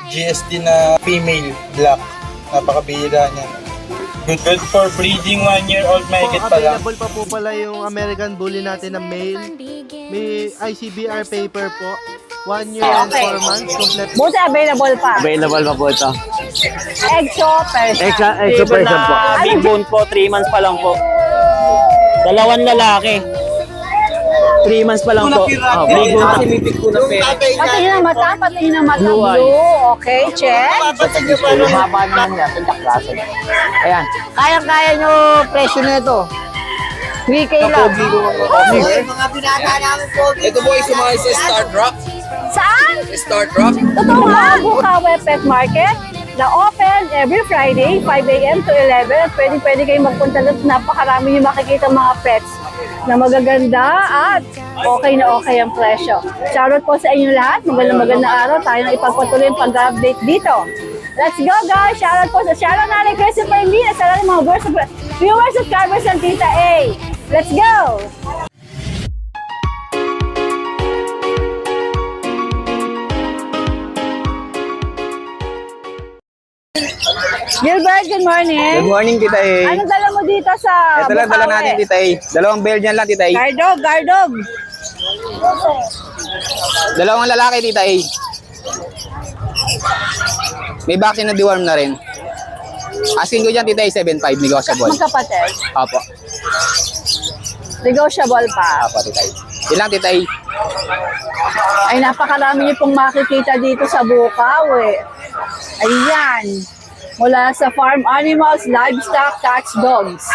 GSD na female black. Napakabihira niya. Good for breeding, 1 year old mahigit pa lang. Available pa po pala yung American Bully natin na male. May ICBR paper po. 1 year and 4 months. Complete. Buti available pa. Available pa po ito. Exo person. Exo person po. Big bone po, 3 months pa lang po. Dalawang lalaki. 3 months pa lang po. Big bone kasi may pick po na pera. Pati ng mata, pati ng mata. Blue. Okay, check. Bumaba naman yan. Pintak klase. Ayan. Kaya-kaya nyo presyo nito. 3K lang. Mga binata namin po. Ito po ay sumakay sa Star Drop. Saan? Star Drop. Totoo nga, Bukawe Pet Market na open every Friday, 5 a.m. to 11. Pwede kayong magpunta doon. Napakarami yung makikita mga pets na magaganda at okay na okay ang presyo. Shoutout po sa inyo lahat. Magandang araw. Tayo na ipagpatuloy ang pag-update dito. Let's go guys! Shoutout po sa shoutout natin Christopher B. At sa mga viewers at subscribers ng Tita A. Let's go! Gilbert, good morning. Good morning, Tita A. Ano dala mo dito sa Ito lang dala natin, Tita A. Dalawang Belgian lang, Tita A. Gardog. Dalawang lalaki, Tita A. May vaccine na deworm na rin. Asking ko dyan, Tita A, 7.5 negotiable. Magkapatid. Opo. Negotiable pa. Opo, Tita A. Yun lang, Tita A. Ay, napakarami niyo pong makikita dito sa Bukawe. Ayan. Mula sa farm animals, livestock, cats, dogs.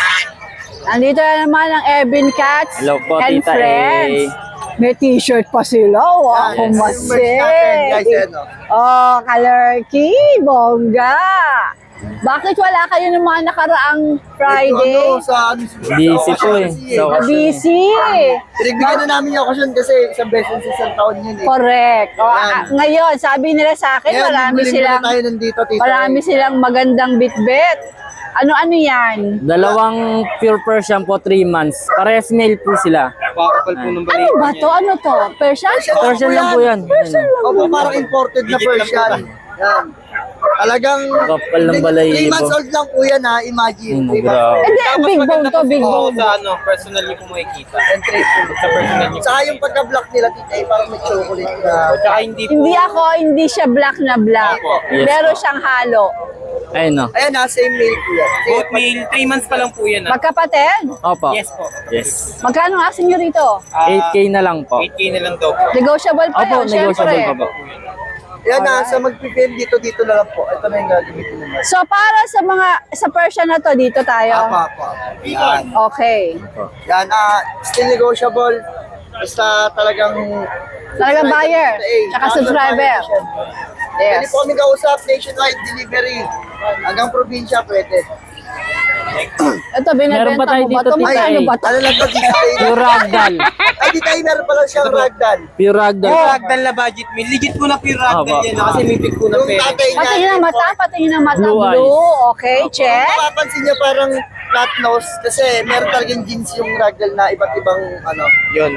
Nandito na naman ang Ebin Cats Hello po, and Tita Friends. A. May t-shirt pa sila. Wow, kumasik. Oh, Kalerky, bongga. Bakit wala kayo ng mga nakaraang Friday? Busy po eh. So, Busy. Pinagbigyan na namin yung okasyon kasi isang beses sa isang taon yun eh. Correct. O, ngayon, sabi nila sa akin, marami silang magandang bitbit. Ano-ano yan? dalawang pure Persian po, 3 months. Parehas male po sila. Ano ba to? Ano to? Persian? Persian lang po yan. Opo, parang imported na Persian. Yan. Talagang Kapal ng balayibo. 3 months old lang po yan ha, imagine. 3 months Grabe. old. Hindi, big bone to, big bone. Personally ko makikita. And trade po. Sa personal niyo. Saka yung pagka-block nila, tita, parang may chocolate na. Tsaka hindi po. Hindi siya black na black. Yes Meron po. siyang halo. Ayun no. Ayan ha, same male po yan. Both male, 3 months pa lang po yan. Magkapatid? Opo. Yes po. Yes. Magkano ang asin nyo rito? 8K na lang po. 8K na lang daw po. Negotiable pa Opo, yun, negotiable syempre. pa po. Yan ha, sa mag-prepare dito na lang po. Ito na yung gagamitin naman. So para sa Persian na to, dito tayo? Apa. Yan. Okay. Yan, still negotiable. Basta talagang buyer, tsaka subscriber. Pwede Yes. po kami kausap, nationwide delivery. Hanggang probinsya pwede. Ito, Meron pa binibenta tayo mo ba dito, ito? Tita Magkano A. ba ito? Ano lang to, dito tayo? Pure ragdoll. Ay, di tayo meron pala siyang ragdoll. Pure ragdoll. Ragdoll na budget meal. Legit po na pure ragdoll Opo. yan. Kasi may pick po na Yung pera. tatay niya. Patingin ng mata, patingin ng mata. Blue eyes. Blue, okay, check. Kung mapapansin niyo parang flat nose kasi meron talagang jeans yung ragdoll na iba't ibang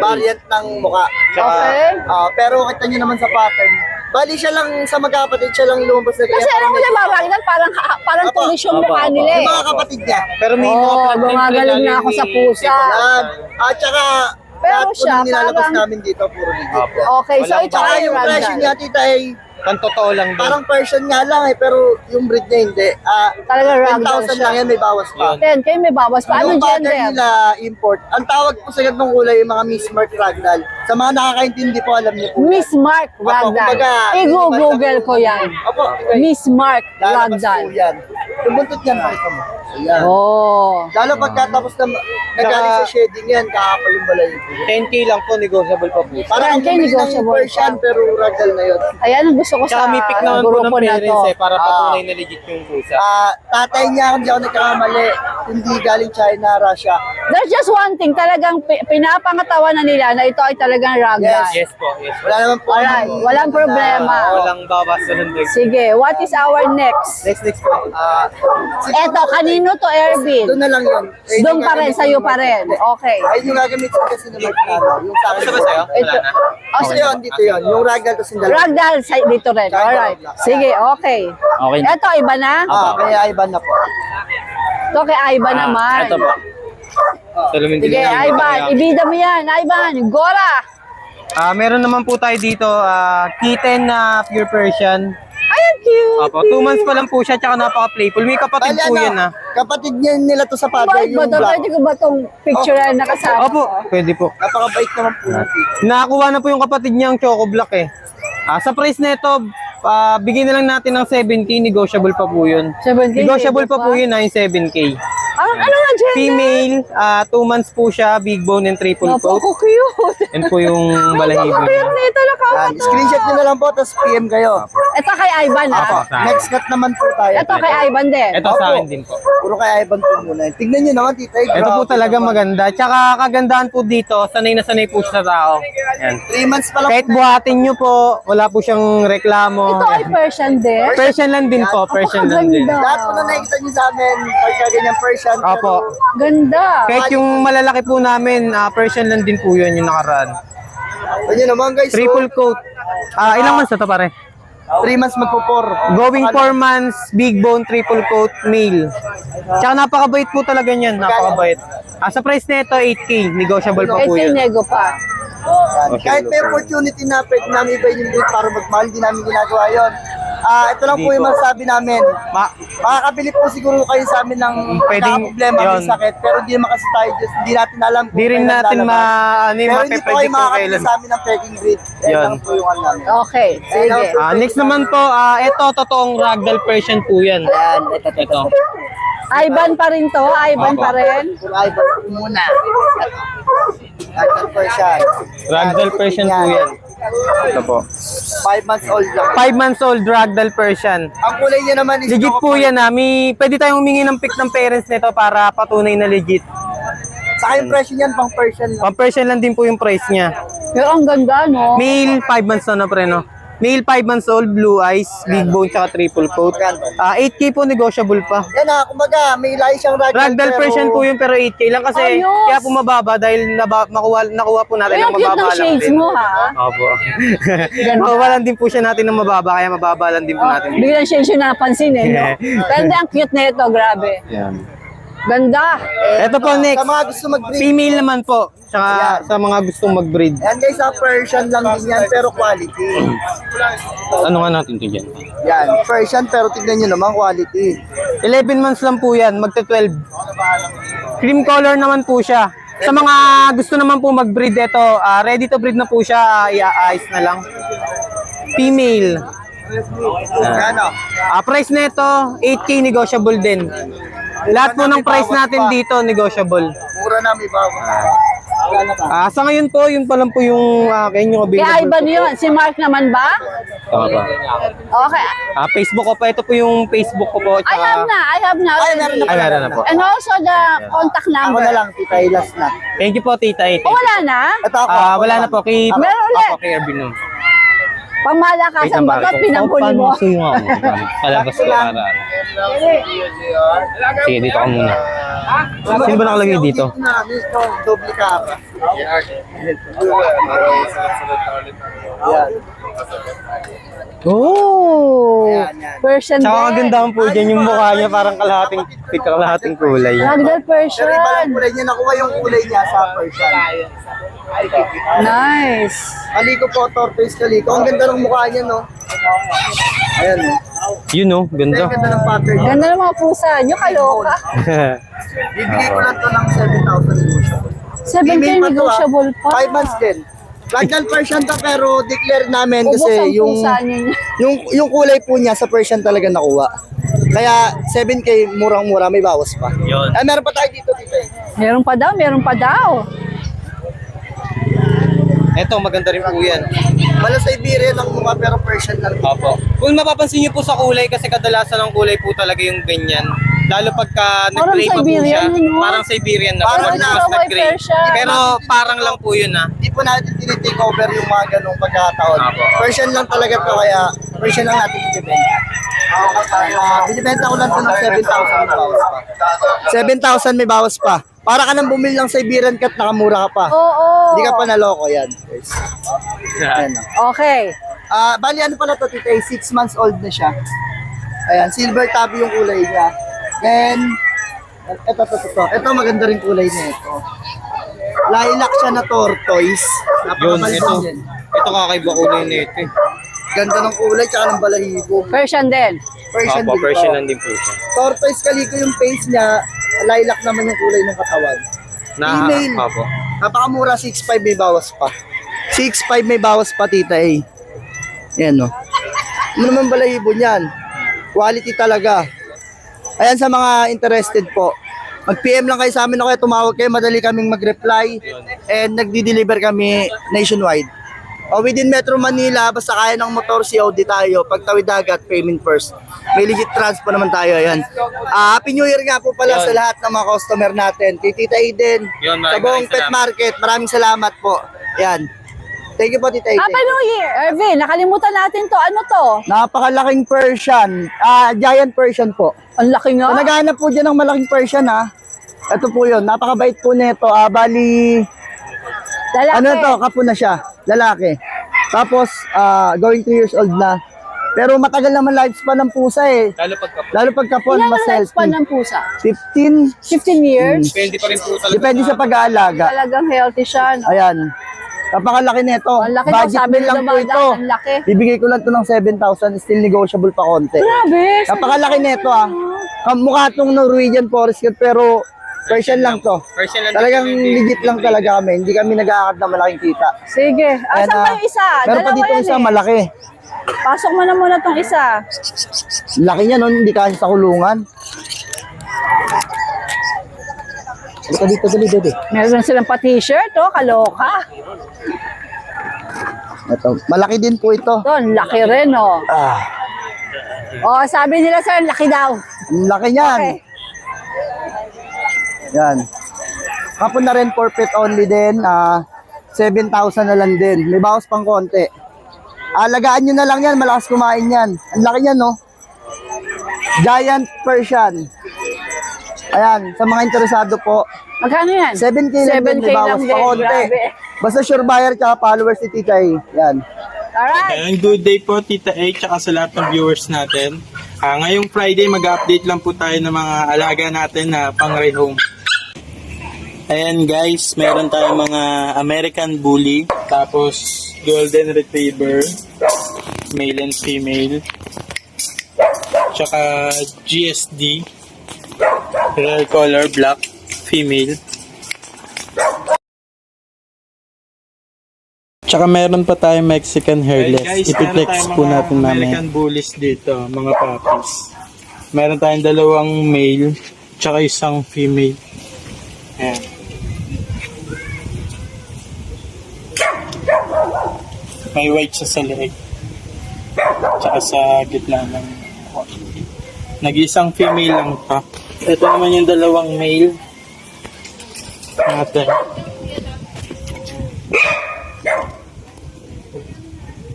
variant ng mukha. Okay. Pero kita niyo naman sa pattern. Bali siya lang sa magkapatid, siya lang lumabas na ganyan. Kasi alam mo na ba, Ragnar, parang Opo. tulis yung Opo, mukha opo. nila Yung eh. mga kapatid niya. Pero may Gumagaling na ako sa pusa. Yan. At saka, Pero lahat po siya, nung nilalabas parang- namin dito, puro legit. Okay, so ito Tsaka ay yung presyo Ragnar. niya, tita, ay Pantotoo lang din. parang Persian nga lang eh, pero yung breed niya hindi. Talaga Ragnar 10,000 siya. lang yan, may bawas pa. 10K may bawas pa. Anong Yung pattern gender? nila, import. Ang tawag po sa ganitong kulay, yung mga Miss Mark Ragdoll. Sa mga nakakaintindi po, alam niyo po. Miss Mark Ragdoll. kumbaga, I-google ko yan. Opo, Miss Mark lalabas Ragdoll. po yan. Yung buntot niyan, makita mo. Ayan. Oh. Lalo pagkatapos na nagaling sa shedding yan, kakapal yung balay. 10K lang po, negotiable pa po. Parang 10K bumili ng negotiable Persian, pa. pero Ragdoll na yun. Ayan ang gusto ko Tsaka sa may pick naman po ng grupo na to. parents eh, para patunay na legit yung pusa. Tatay niya, kung di ako nagkakamali, hindi galing China, Russia. There's just one thing, talagang pinapangatawan na nila na ito ay talagang Ragdoll. Yes po, yes po. Wala naman po. Alright, walang problema. Walang babas sa lundag. Sige, what is our next? Next po. Eto, kanina Kanino to, Ervin? Doon na lang yun. Doon pa rin, sa'yo pa rin. Okay. Ay, yung gagamitin kasi ni Mark Ano, yung sa akin. Ito. Dito yun, dito yun. Yung ragdoll kasi dalawa. Ragdoll dito rin. Alright. Sige, okay. Okay. Ito, iba na? Kaya Ivan na po. Ito kay Ivan naman. Ito po. Salamin Sige, Ivan. Ibida mo yan. Ivan, Gora. Meron naman po tayo dito, kitten na pure Persian. Ay, ang cute. Opo, 2 months pa lang po siya, tsaka napaka-playful. May kapatid po yan, kapatid niya nila to sa father, Bakit ba yung ito? black. Pwede ko ba itong picture na nakasama? Opo, pwede po. Napakabait naman po natin. Nakakuha na po yung kapatid niyang Choco Black eh. Sa price na ito, bigyan na lang natin ng 7K, negotiable pa po yun. 7K, Negotiable pa pa? po yun na yung 7K. Ano nga gender? Female, 2 months po siya, big bone and triple coat. Napaka-cute. Yan po yung balahibo niya. Napaka-cute nito. Nakakatawa. Screenshot nyo na lang po, tapos PM kayo. Ito kay Ivan, Opo, ha? sa Next cut naman po tayo. Ito kay Ivan din. Ito sa akin din po. Puro kay Ivan po muna. Tignan nyo naman, tita. Ito po talaga maganda. Tsaka kagandahan po dito, sanay na sanay po siya sa tao. Yan. 3 months pa lang. Kahit buhatin nyo po, wala po siyang reklamo. Ito ay Persian din. Persian lang din po, Persian lang din. Ganda. Lahat po na nakikita nyo sa amin, pagka ganyan Persian. Opo. Ganda. Kahit yung malalaki po namin, Persian lang din po yun yung nakaraan. Ganyan naman guys. Triple coat. Ilang months na to pare? 3 months magpo-4. Going 4 months, big bone, triple coat, male. Tsaka napakabait po talaga niyan, napakabait. Sa price na ito, 8K, negotiable pa po Ito yung yun. nego pa. Kahit may opportunity na pwede namin iba yung breed para magmahal, hindi namin ginagawa yun. Ito lang po yung masabi namin. Makakabili po siguro kayo sa amin ng Pwedeng- problema yun. ng sakit. Pero hindi naman kasi tayo just, hindi natin alam kung Di rin kailan natin lalabas. Pero hindi po kayo ma-predict kung makakabili kailan. sa amin ng peking breed. Yan Yun. lang po yung ano namin. Okay, sige. Next naman po, ito, totoong ragdoll Persian po yan. Ayan, ito. Ivan pa rin to. Ivan pa rin. Puro Ivan muna. Ragdoll Persian. Ragdoll Persian po yan. Ito po. 5 months old lang. 5 months old ragdoll Persian. Ang kulay niya naman is Legit po yan pwede tayong humingi ng pic ng parents nito para patunay na legit. Saka yung presyo niyan pang Persian lang. Pang Persian lang din po yung price niya. Pero ang ganda, no? Male, 5 months na pre, no? Male, 5 months old, blue eyes, big bone, tsaka triple coat. 8K po, negotiable pa. Yan kumbaga, may lahi siyang ragdoll. Ragdoll pero- Persian po yun, pero 8K lang kasi Ayos! kaya po mababa dahil nakuha po natin Ay, ng ang cute mababa ng lang shades din. mo, ha? Opo. Mawalan din po siya natin ng mababa, kaya mababa din po natin. Biglang siya yung napansin, eh, no? Pero hindi, ang cute na ito, grabe. Yan. Ganda. Ito po next, Sa mga gusto mag-breed. female naman po. Tsaka sa mga gustong mag-breed. Yan guys, Persian lang din yan, pero quality. Ano nga natin ito dyan? Yan, Persian, pero tignan nyo naman, quality. 11 months lang po yan, magta-12. Cream color naman po siya. Sa mga gusto naman po mag-breed ito, ready to breed na po siya, i-ice na lang. Female. Yan o. Price na ito, 8K negotiable din. Lahat po ng price natin dito, negotiable. Mura na, may bawas. Wala na pa. Sa ngayon po, yun pa lang po yung akin yung Kaya available. Ivan yun. Si Mark naman ba? Tama ba? Okay. Facebook ko pa, ito po yung Facebook ko po. I have na. Ay, meron na. Ay, meron na po. And also the contact Ako number. na lang, tita, ilas na. Thank you po, Tita. O, wala na? Ito ako. Wala na po, kay Meron ulit. Ako, kay Ervin nun. Pamalakasan ba ito? Pinampuli mo. Palabas ko para. Sige, dito ka muna. Sino ba nakalagay dito? Ito, doble ka. Yan. Oh! Persian Tsaka din. kagandahan po dyan yung mukha niya parang kalahating kulay. Ragdoll Pero iba lang Persian. kulay niya, nakuha yung kulay niya sa Persian. Nice. Kaliko po, tortoise kaliko. Ang ganda ng mukha niya, no? Ayan, no? Yun oh, Ang ganda. ganda ng pattern. Ganda ng mga pusa nyo. Kaloka. Bibigay ko lang to ng 7,000 negotiable. 7K negotiable pa. 5 months din. Ragdoll Persian to, pero declare namin Ubus kasi ang yung pusa niya. yung kulay po niya sa Persian talaga nakuha. Kaya 7K murang-mura, may bawas pa. Yun. Meron pa tayo dito, dito eh. Meron pa daw, meron pa daw. Eto, maganda rin po yan. Mala Siberian ang mukha pero Persian lang. Opo. Kung mapapansin niyo po sa kulay, kasi kadalasan ng kulay po talaga yung ganyan. Lalo pagka Parang nag-gray pa po siya. Siberian, no? Parang Siberian na. Parang Parang na, mas may nag-gray. Persian. Pero parang lang po yun Di po natin tinitake over yung mga ganong pagkakataon. Apo. Persian lang talaga to, kaya Persian lang natin ibibenta. Binibenta ko lang ito ng 7,000 may bawas pa. 7,000 may bawas pa. Para ka nang bumili ng Siberian Cat, nakamura ka pa. Oo. Hindi ka pa naloko yan. Ayan. Okay. Bali ano pala to, tita, 6 months old na siya. Ayan, silver tabby yung kulay niya. Then, ito maganda rin kulay niya ito. Lilac siya na tortoise. Napakabalikan din. Ito kakaiba kulay nito eh. Ganda ng kulay, tsaka ng balahibo. Persian din. Persian din Persian to. lang din po siya. Tortoise kaliko yung face niya, lilac naman yung kulay ng katawan. Female. Opo. Napakamura, 6'5" may bawas pa. 6'5" may bawas pa, tita eh. Yan no. Ano naman balahibo niyan? Quality talaga. Ayan sa mga interested po. Mag-PM lang kayo sa amin o kaya tumawag kayo, madali kaming mag-reply. And nagdi-deliver kami nationwide. O within Metro Manila, basta kaya ng motor, COD tayo. Pagtawid dagat, payment first. May legit transpo naman tayo. Ayan. Happy New Year nga po pala sa lahat ng mga customer natin. Kay Tita Eden, sa buong pet market. Maraming salamat po. Ayan. Thank you po, Tita Eden. Happy New Year! Ervin, nakalimutan natin to. Ano to? Napakalaking Persian. Giant Persian po. Ang laki nga. Kung naghahanap po dyan ng malaking Persian ito po yun. Napakabait po nito. Bali, Lalaki. ano to, kapo na siya. Lalaki. Tapos, going 2 years old na. Pero matagal naman lifespan ng pusa eh. Lalo pag kapon, Ilan mas ang lifespan healthy. ng pusa? 15. 15 years? Depende pa rin po talaga. Depende sa pag-aalaga. Talagang healthy siya, no? Ayan. Napakalaki nito. Ang laki daw, Budget sabi meal ni lang po Dumada, ito. ang laki. Bibigay ko lang to ng 7,000. Still negotiable pa konti. Grabe. Napakalaki nito Mukha itong Norwegian Forest Cat pero Persian lang to. Persian lang Talagang din. legit lang talaga kami. Hindi kami nag-aakad na malaking kita. Sige. Ayan, Asan ba yung isa? Meron pa Dalawa dito yan isa eh. malaki. Pasok mo na muna tong isa. Laki niya nun, hindi kasi sa kulungan. Dito, dito. Meron silang pa t-shirt, oh. Kaloka. Ito, malaki din po ito. Ito, ang laki rin, oh. Oh, sabi nila, sir, laki daw. Ang laki niyan. Okay. Yan. Kapon na rin for pet only din. 7,000 na lang din. May bawas pang konti. Alagaan nyo na lang yan. Malakas kumain yan. Ang laki niyan, no? Giant Persian. Ayan. Sa mga interesado po. Magkano yan? 7K lang din. 7K May bawas lang pa din. konti. Grabe. Basta sure buyer tsaka followers ni Tita A. Yan. Alright. Ayan, good day po Tita A tsaka sa lahat ng viewers natin. Ngayong Friday mag-update lang po tayo ng mga alaga natin na pang rehome. Ayan guys, meron tayong mga American Bully, tapos Golden Retriever, male and female, tsaka GSD, rare color black, female. Tsaka meron pa tayong Mexican hairless. Ipiplex po natin mamaya. American Bullies dito, mga puppies. Meron tayong dalawang male, tsaka isang female. Ayan. May white siya sa leeg. Tsaka sa gitna ng nag-isang female lang pa. Ito naman yung dalawang male natin.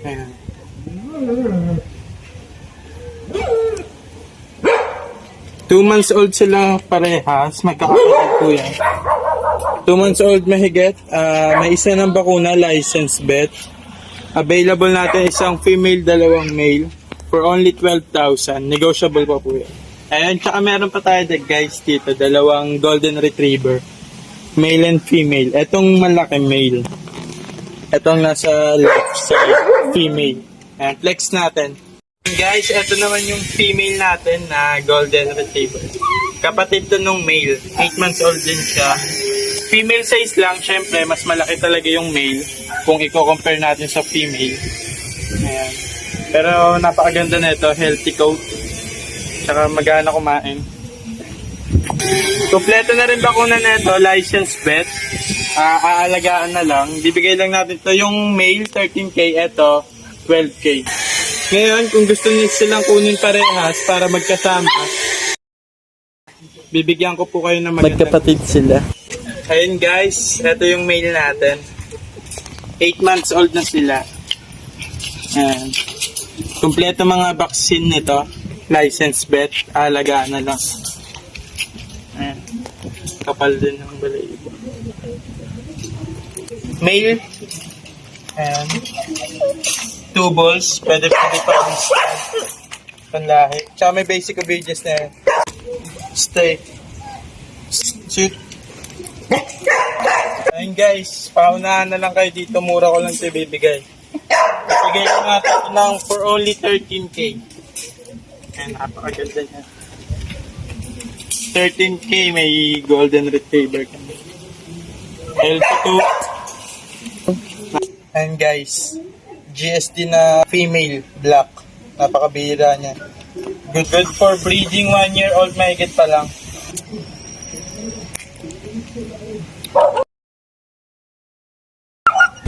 Ayan. Two months old sila parehas. Magkakapatid po yan. 2 months old mahigit. May isa ng bakuna, licensed vet. Available natin isang female, dalawang male for only 12,000. Negotiable pa po yan. Ayan, tsaka meron pa tayo guys dito, dalawang golden retriever. Male and female. Etong malaki male. Etong nasa left side, female. Ayan, flex natin. Guys, eto naman yung female natin na golden retriever. Kapatid to nung male. 8 months old din siya. Female size lang, syempre, mas malaki talaga yung male kung i-compare natin sa female. Ayan. Pero napakaganda na ito, healthy coat. Tsaka magana kumain. Kompleto na rin bakuna na ito, licensed vet. Aalagaan na lang. Bibigay lang natin ito. Yung male, 13K. Ito, 12K. Ngayon, kung gusto niyo silang kunin parehas para magkasama, bibigyan ko po kayo ng magkapatid sila. Ayun guys, ito yung male natin. 8 months old na sila. Ayan. Kompleto mga vaccine nito. Licensed vet, alagaan na lang. Ayan. Kapal din ng balahibo. Male. Ayan. 2 balls. Pwede pa panlahi. Tsaka may basic obedience na yan. Stay. Shoot. Ayun guys, paunahan na lang kayo dito. Mura ko lang ito ibibigay. Bigay ko natin ito ng for only 13K. Ayan, napakaganda niya. 13K, may golden retriever kami. L2. And guys, GSD na female black. Napakabihira niya. Good for breeding, 1 year old, mahigit pa lang.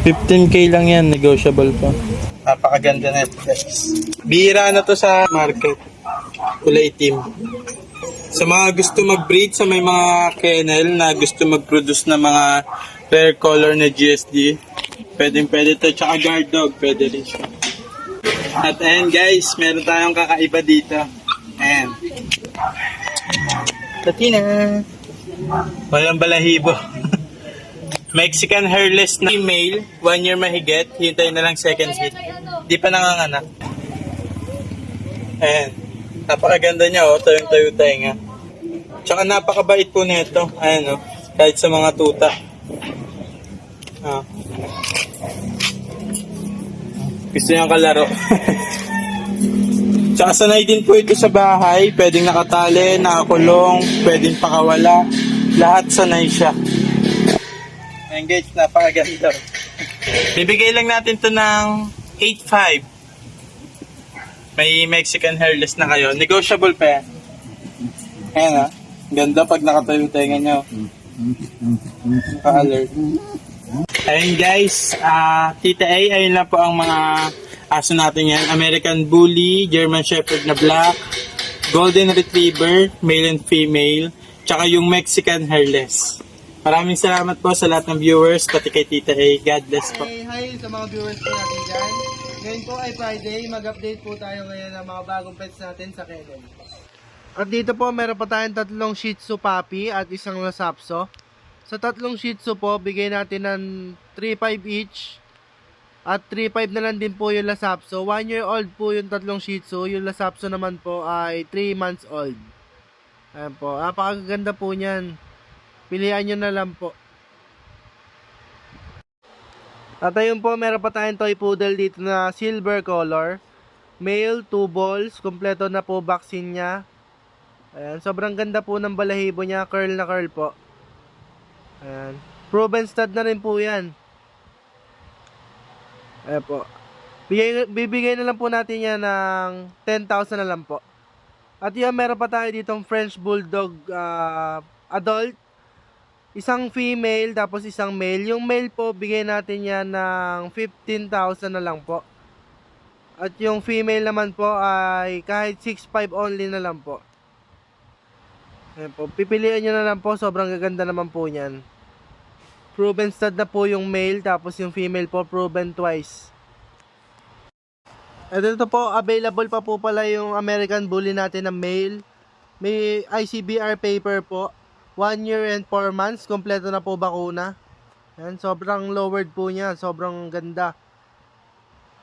$15K lang yan, negotiable pa. Napakaganda na ito guys. Bihira na to sa market. Kulay itim. Sa mga gusto mag-breed, sa may mga kennel na gusto mag-produce ng mga rare color na GSD, pwede to. Tsaka guard dog, pwede rin siya. At ayan guys, meron tayong kakaiba dito. Ayan. Katina. Walang balahibo. Mexican hairless na female, 1 year mahigit, hintay na lang second hit. Di pa nanganganak. Ayan. Napakaganda niya, oh. Tayong-tayo nga. Tsaka napakabait po nito. Ayan, oh. Kahit sa mga tuta. Ah. Gusto niyang kalaro. Tsaka sanay din po ito sa bahay. Pwedeng nakatali, nakakulong, pwedeng pakawala. Lahat sanay siya. Engage, napakaganda. Bibigay lang natin to ng 8.5. May Mexican hairless na kayo. Negotiable pa yan. Ayan ha. Ganda pag nakatayo-tayo nyo. Naka-alert. Ayun guys, Tita A, ayun lang po ang mga aso natin yan. American Bully, German Shepherd na black, Golden Retriever, male and female, tsaka yung Mexican hairless. Maraming salamat po sa lahat ng viewers, pati kay Tita A. God bless po. Hi sa mga viewers po natin dyan. Ngayon po ay Friday, mag-update po tayo ngayon ng mga bagong pets natin sa kennel. At dito po, meron pa tayong 3 Shih Tzu puppy at isang Lhasa Apso. Sa 3 Shih Tzu po, bigay natin ng 3.5 each. At 3.5 na lang din po yung Lhasa Apso. 1 year old po yung 3 Shih Tzu. Yung Lhasa Apso naman po ay 3 months old. Ayan po, napakaganda po niyan. Pilihan nyo na lang po. At ayun po, meron pa tayong toy poodle dito na silver color. Male, 2 balls. Kompleto na po vaccine niya. Ayan, sobrang ganda po ng balahibo niya. Curl na curl po. Ayan. Proven stud na rin po yan. Ayan po. Bibigay na lang po natin yan ng 10,000 na lang po. At yan, meron pa tayo ditong French Bulldog adult. Isang female, tapos isang male. Yung male po, bigay natin yan ng 15,000 na lang po. At yung female naman po ay kahit 6'5 only na lang po. Ayan po. Pipiliin nyo na lang po. Sobrang gaganda naman po yan. Proven stud na po yung male, tapos yung female po proven twice. At ito po, available pa po pala yung American Bully natin na male. May ICBR paper po. 1 year and 4 months, kompleto na po bakuna. Ayan, sobrang lowered po niya, sobrang ganda.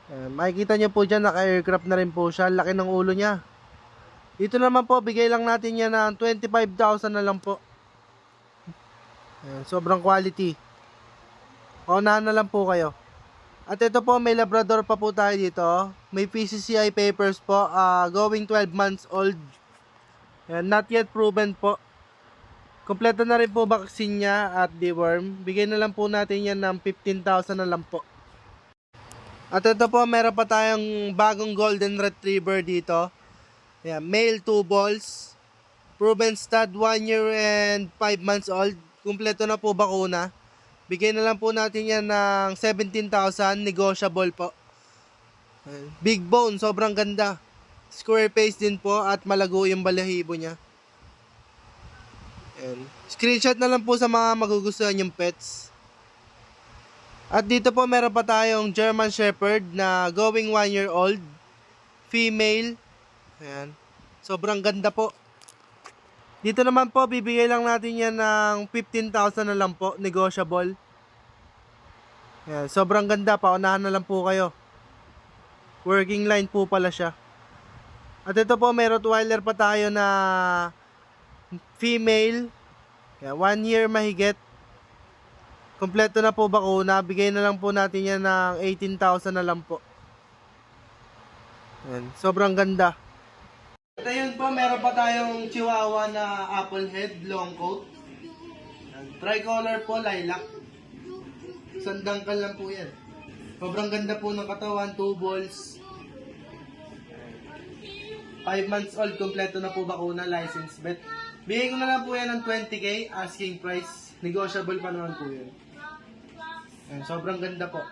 Ayan, makikita nyo po dyan, naka-aircraft na rin po siya, laki ng ulo niya. Dito naman po, bigay lang natin yan ng 25,000 na lang po. Ayan, sobrang quality. Paunahan na lang po kayo. At ito po, may Labrador pa po tayo dito. May PCCI papers po, going 12 months old. Ayan, not yet proven po. Kompleto na rin po vaccine niya at deworm. Bigay na lang po natin yan ng 15,000 na lang po. At ito po, meron pa tayong bagong Golden Retriever dito. Ayan, male 2 balls. Proven stud, 1 year and 5 months old. Kompleto na po bakuna. Bigay na lang po natin yan ng 17,000. Negotiable po. Ayan, big bone, sobrang ganda. Square face din po at malago yung balahibo niya. Ayan. Screenshot na lang po sa mga magugustuhan yung pets. At dito po meron pa tayong German Shepherd na going 1 year old. Female. Ayan. Sobrang ganda po. Dito naman po, bibigay lang natin yan ng 15,000 na lang po, negotiable. Yan, sobrang ganda, paunahan na lang po kayo. Working line po pala siya. At ito po, may Rottweiler pa tayo na female. Yan, 1 year mahigit. Kompleto na po bakuna. Bigay na lang po natin yan ng 18,000 na lang po. Yan, sobrang ganda. At ayun po, meron pa tayong Chihuahua na apple head, long coat. Yan, tricolor po, lilac. Sandangkal lang po yan. Sobrang ganda po ng katawan, 2 balls. 5 months old, kompleto na po bakuna, license bet. Bigay ko na lang po yan ng 20k, asking price. Negotiable pa naman po yun. Yan, sobrang ganda po.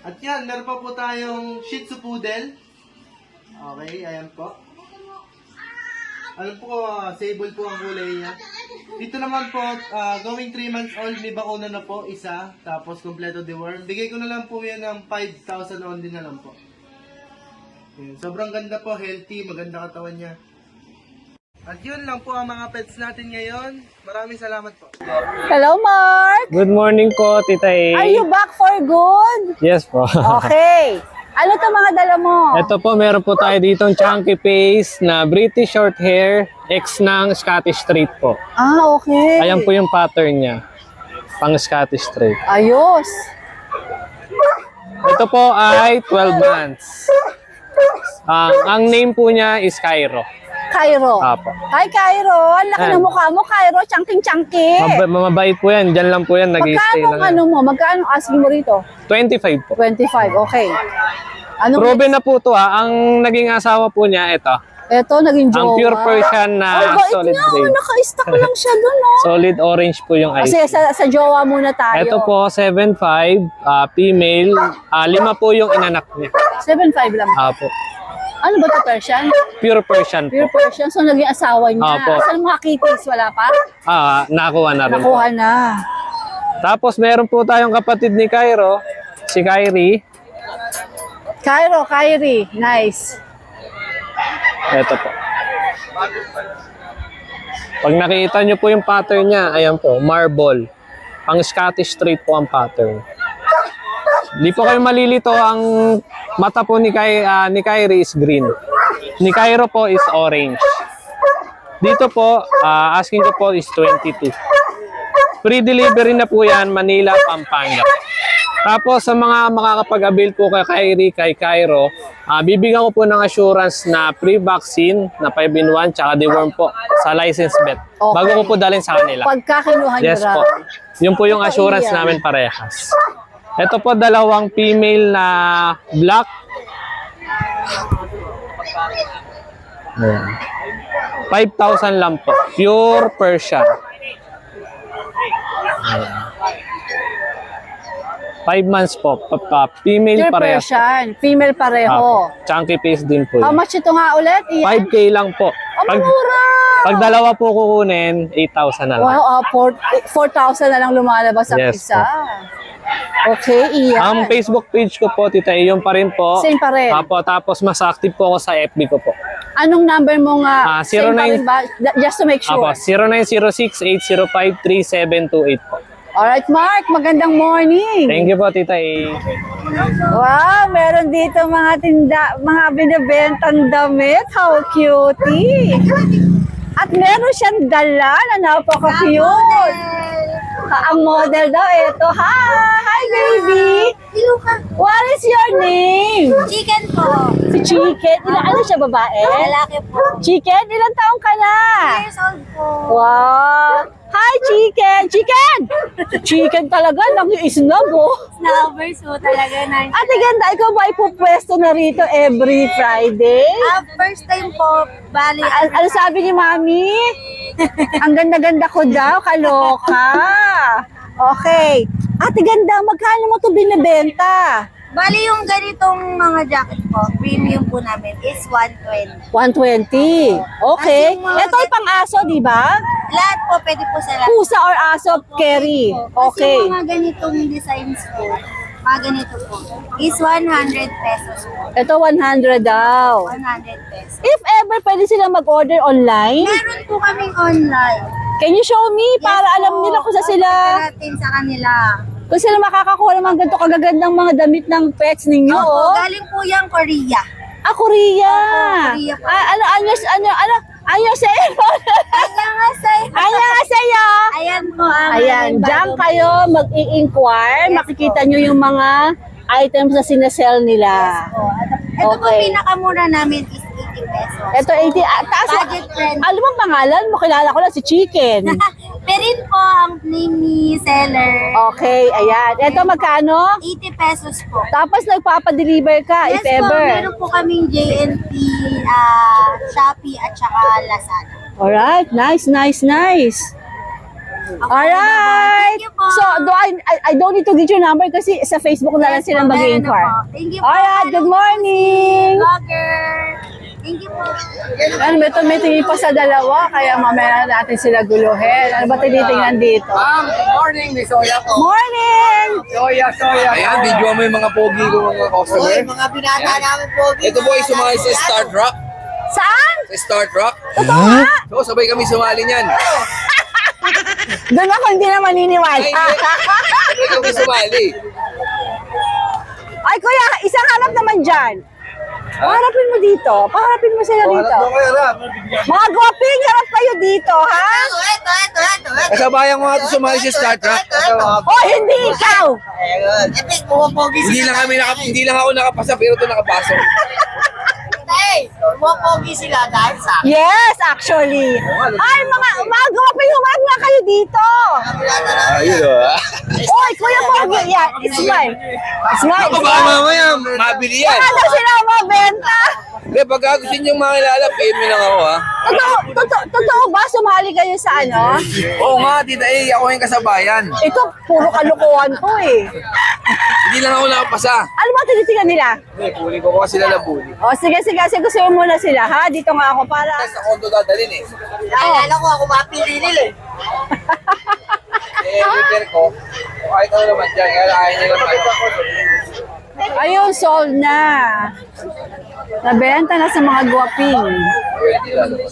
At yan, meron pa po tayong Shih Tzu Poodle. Okay, ayan po. Alam po, sable po ang kulay niya. Dito naman po, going 3 months old, may bakuna na po, isa. Tapos, kompleto deworm. Bigay ko na lang po yan ng 5,000 only na lang po. Ayan, sobrang ganda po, healthy, maganda katawan niya. At yun lang po ang mga pets natin ngayon. Maraming salamat po. Hello, Mark! Good morning po, Tita A. Are you back for good? Yes po. Okay. Ano to mga dala mo? Ito po, meron po tayo ditong chunky face na British short hair, ex ng Scottish Straight po. Ah, okay. Ayan po yung pattern niya, pang Scottish Straight. Ayos. Ito po ay 12 months. Ang name po niya is Cairo. Cairo. Apo. Hi, Cairo. Ang laki Yan. ng mukha mo, Cairo. Chunking-chunky. Mabait po yan, dyan lang po yan, nag-i-stay Magkano lang. ano mo? Magkano asking mo rito? 25 po. 25, okay. Ano? Proven na po to ha, ang naging asawa po niya, ito. Ito, naging jowa. Ang pure Persian na bait solid nga. grade. Naka-stack lang siya dun, no? Solid orange po yung eyes. Kasi sa jowa muna tayo. Ito po, 7'5", female. 5 po yung inanak niya. 7'5 lang. Apo. Ano ba ito, Persian? Pure Persian po. Pure Persian. So, naging asawa niya. Opo. Saan mga kitties? Wala pa? Nakuha na rin po. Nakuha na. Tapos meron po tayong kapatid ni Cairo, si Kyrie. Cairo, Kyrie. Nice. Ito po. Pag nakita nyo po yung pattern niya, ayan po, marble. Pang Scottish Straight po ang pattern. Di po kayo malilito, ang mata po ni Kyrie is green. Ni Cairo po is orange. Dito po, asking ko po is 22. Free delivery na po yan, Manila, Pampanga. Tapos sa mga makakapag-avail po kay Kyrie, kay Cairo, bibigyan ko po ng assurance na pre-vaccine na 5-in-1 tsaka deworm po sa license bet. Okay. Bago ko po dalhin sa kanila. Pagka kinuha niyo Yes raw. po. Yun po yung Ito, assurance iyan. namin parehas. Ito po, 2 female na black. Ayan. 5,000 lang po. Pure Persian. Ayan. 5 months po. Female Pure parehas. Persian. Female pareho. Apo. Chunky face din po. How yun. much ito nga ulit? Iyan? 5K lang po. Ang mura! Pag dalawa po kukunin, 8,000 na lang. Wow, 4,000 na lang lumalabas ang Yes, isa. Okay, iyan. Ang Facebook page ko po, Tita, yun pa rin po. Same pa rin. Apo, tapos mas active po ako sa FB ko po. Anong number mo nga? Same pa 09 rin ba? Just to make sure. Apo, 0906-805-3728 po. Alright, Mark. Magandang morning. Thank you po, Tita A. Wow, meron dito mga mga binibentang damit. How cutie. At meron siyang dala na napaka-cute. Ang model daw, ito. Hi, baby. What is your name? Chicken po. Si Chicken. Ano siya, babae? Lalaki po. Chicken, ilang taong ka na? 2 years old po. Wow! Hi, Chicken! Chicken! Chicken talaga, nang-isnab, oh. Snubbers po talaga. Nice. Ate ganda, ikaw ba ipupwesto na rito every Friday? First time po, bali. Ano sabi ni Mami? Ang ganda-ganda ko daw, kaloka. Okay. Ate ganda, magkano mo to binibenta? Bali yung ganitong mga jacket po, premium po namin is 120. 120. Okay. Kasi mga- Ito ay pang-aso, di ba? Lahat po, pwede po sa lahat. Pusa or aso, carry. Kasi Okay. mga ganitong designs po, mga ganito po, is 100 pesos po. Ito 100 daw. 100 pesos. If ever pwede silang mag-order online, Meron po kaming online. can you show me para Yes alam po. nila kung saan sila, Natin sa kanila. kung sila makakakuha ng mga ganito kagagandang mga damit ng pets ninyo, Opo, oh. galing po yung Korea. Ah, Korea. Opo, Korea po. Annyeonghaseyo. Annyeonghaseyo. Ayan po ang Ayan, aming diyan bagong- kayo mag-i-inquire, Yes makikita nyo yung mga items na sinesell nila. po. Ito po Okay. pinakamura namin is 80 pesos. Ito 80, taas. Budget friendly. Alam mo ang pangalan mo, kilala ko lang si Chicken. Perin po ang name ni seller. Okay, ayan. Ito magkano? 80 pesos po. Tapos nagpapadeliver ka, Yes if ever. po, meron po kaming JNT, Shopee at saka Lazada. Alright, nice. Alright. Thank you po. So, I don't need to get your number kasi sa Facebook na lang Yes sila po, meron mag-inquire. po. Thank you po. Alright, good morning. Vlogger. Thank you po. Ano ba ito? May tingin pa sa dalawa, kaya mamaya natin sila guluhin. Ano ba tinitingnan dito? Morning, may soya po. Morning! Soya. Ayan, video mo yung mga pogi ko mga customer. mga binata namin po. Ito po ay sumali sa Start Rock. Saan? Sa Start Rock. Totoo nga? So, sabay kami sumali niyan. Doon ako hindi na maniniwala. Ay, hindi. Sabay kami sumali. Ay, kuya, isang hanap naman dyan. Paharapin mo dito. Paharapin mo sila dito. Mga gwaping, harap kayo dito, ha? Ito. Kasabayan ko nga ito sumali sa Start Rock. Oh, hindi ikaw! Hindi lang ako nakapasa pero ito nakapasok. Pogi sila dahil sa Yes, actually. Ay, mga gwaping, humarap nga kayo dito. Ayun o. Oy, kuya Pogi, yeah, smile. Smile, Ako baka smile. mamaya mabili yan. Wala daw sila mabenta. Hindi, pagka gusto niyo makilala, PM mo lang ako ha. Totoo ba sumali kayo sa ano? Oo nga, tita eh, ako yung kasabayan. Ito, puro kalukuhan to eh. Hindi lang ako nakapasa. Ano ba tinitingnan nila? Hindi, puli ko kasi sila labuli. O, sige, gusto mo muna sila, ha? Dito nga ako para... Sa kondo dadalhin eh. Naalala ko ako mapili nila eh. Repair ko. Kahit ano naman dyan, kaya ayaw nila naman. Ayun, sold na. Nabenta na sa mga guwaping.